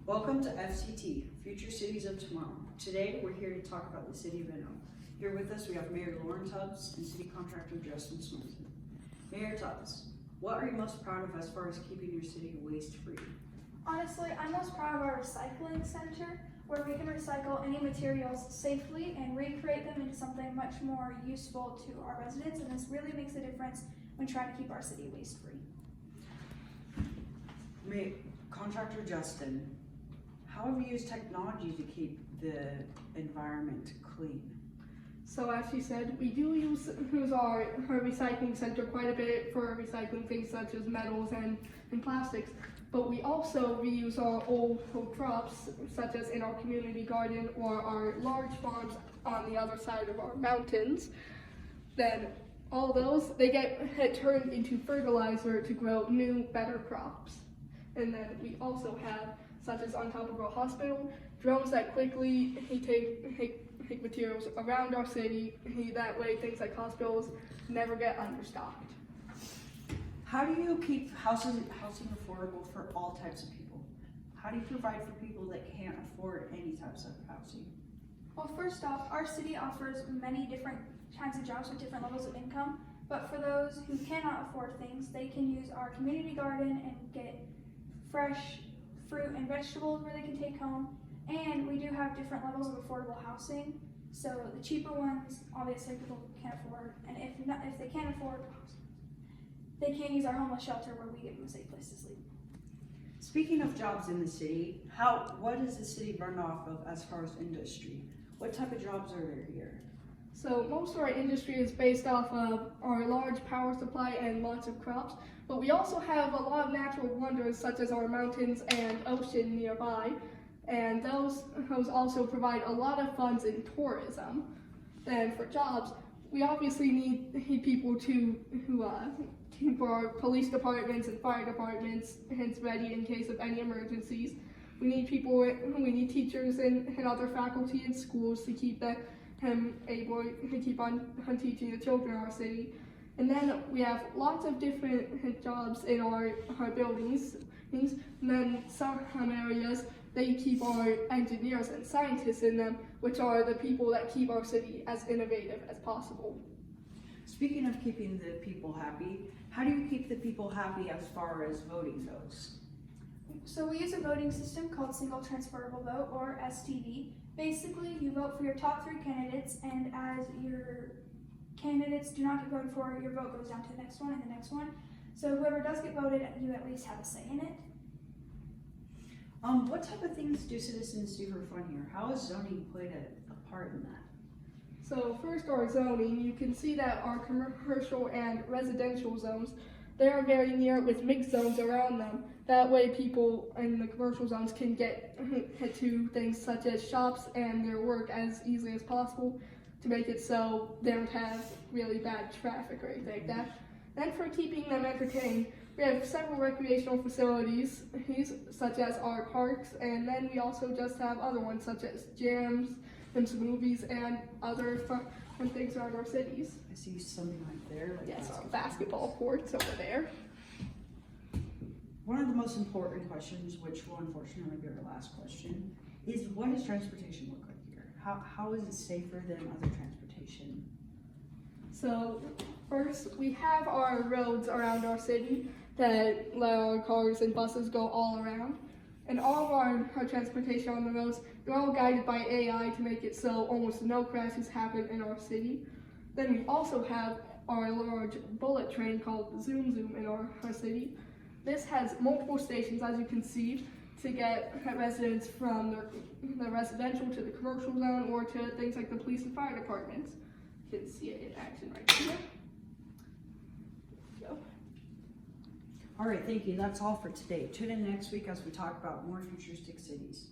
Welcome to FCT, Future Cities of Tomorrow. Today, we're here to talk about the city of Inno. Here with us, we have Mayor Lauren Tubbs and City Contractor Justin Swenson. Mayor Tubbs, what are you most proud of as far as keeping your city waste-free? Honestly, I'm most proud of our recycling center, where we can recycle any materials safely and recreate them into something much more useful to our residents, and this really makes a difference when trying to keep our city waste-free. Contractor Justin, how have you used technology to keep the environment clean? So as she said, we do use our recycling center quite a bit for recycling things such as metals and plastics, but we also reuse our old crops such as in our community garden or our large farms on the other side of our mountains. Then all those, they get turned into fertilizer to grow new, better crops. And then we also have, such as on top of our hospital, drones that quickly take materials around our city. That way things like hospitals never get understocked. How do you keep housing affordable for all types of people? How do you provide for people that can't afford any types of housing? Well, first off, our city offers many different kinds of jobs with different levels of income, but for those who cannot afford things, they can use our community garden and get fresh fruit and vegetables where they can take home. And we do have different levels of affordable housing. So the cheaper ones, obviously people can't afford, and if they can't afford, they can use our homeless shelter where we give them a safe place to sleep. Speaking of jobs in the city, what does the city run off of as far as industry? What type of jobs are there here? So most of our industry is based off of our large power supply and lots of crops, but we also have a lot of natural wonders such as our mountains and ocean nearby, and those also provide a lot of funds in tourism. Then for jobs, we obviously need people to keep our police departments and fire departments ready in case of any emergencies. We need teachers and other faculty in schools to keep them able to keep on teaching the children in our city. And then we have lots of different jobs in our buildings. And then some areas, they keep our engineers and scientists in them, which are the people that keep our city as innovative as possible. Speaking of keeping the people happy, how do you keep the people happy as far as voting goes? So we use a voting system called Single Transferable Vote, or STV. Basically, you vote for your top 3 candidates, and as your candidates do not get voted for, your vote goes down to the next one and the next one. So whoever does get voted, you at least have a say in it. What type of things do citizens do for fun here? How has zoning played a part in that? So first, our zoning, you can see that our commercial and residential zones, they are very near with mixed zones around them. That way people in the commercial zones can get to things such as shops and their work as easily as possible to make it so they don't have really bad traffic or anything like that. Then for keeping them entertained, we have several recreational facilities, such as our parks, and then we also just have other ones such as gyms and some movies and other fun things around our cities. I see something right there. Yes, our basketball courts over there. One of the most important questions, which will unfortunately be our last question, is what does transportation look like here? How is it safer than other transportation? So first, we have our roads around our city that let our cars and buses go all around. And all of our transportation on the roads, they're all guided by AI to make it so almost no crashes happen in our city. Then we also have our large bullet train called Zoom Zoom in our city. This has multiple stations, as you can see, to get residents from the residential to the commercial zone or to things like the police and fire departments. You can see it in action right here. All right, thank you. That's all for today. Tune in next week as we talk about more futuristic cities.